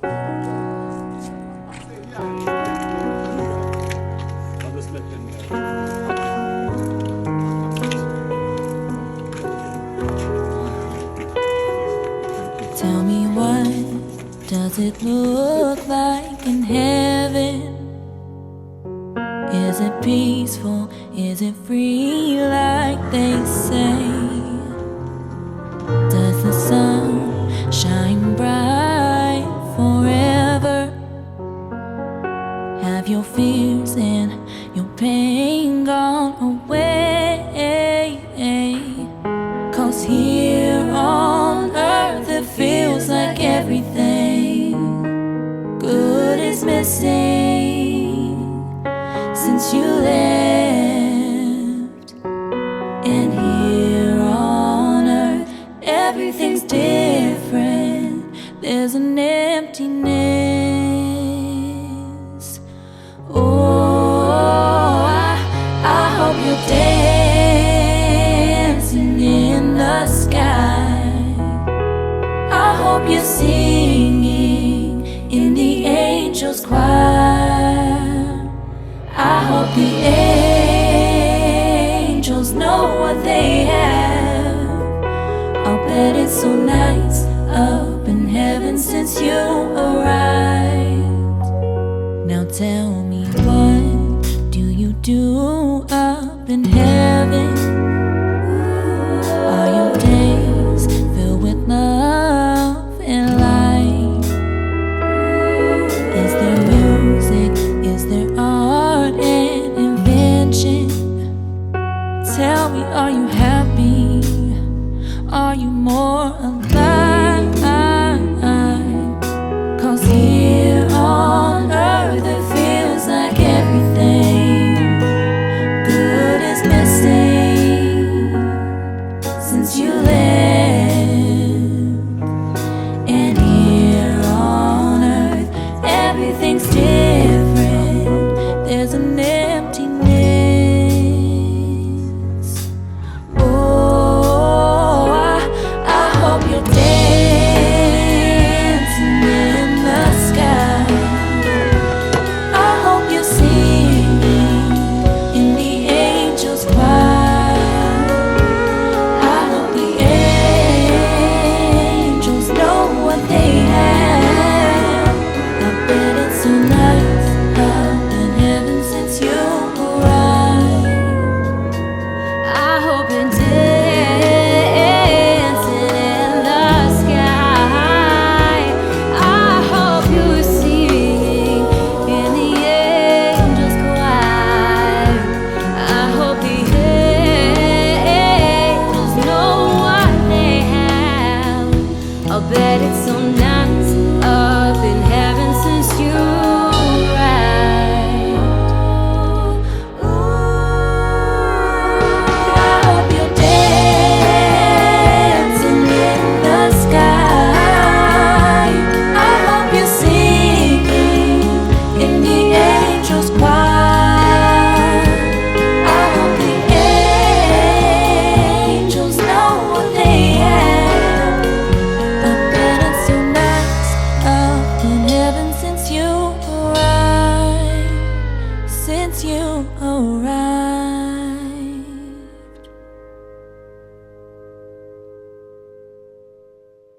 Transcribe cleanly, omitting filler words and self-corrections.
Tell me, what does it look like in heaven? Is it peaceful? Is it free like they say? Does the sun shine bright forever? Have your fears and your pain gone away? 'Cause here on earth it feels like everything good is missing since you left. And here on earth everything's different. There's an emptiness. Oh, I hope you're dancing in the sky. I hope you're singing in the angels' choir. I hope the angels know what they have. I'll bet it's so nice up in heaven since you arrived. Now tell me, what do you do up in heaven? Are your days filled with love and light? Is there music? Is there art and invention? Tell me, are you happy? Are you more alive? 'Cause here on earth it feels like everything good is missing since you left. And here on earth everything's different. There's an emptiness. Oh, I hope you're dancing in the sky. I hope you're singing in the angels' choir. I hope the angels know what they have. I bet it's so nice up in heaven since you arrived. I hope you're dancing in the sky. I hope you're singing in the angels' choir. I hope the angels know what they have. I'll bet it's so nice up in heaven since you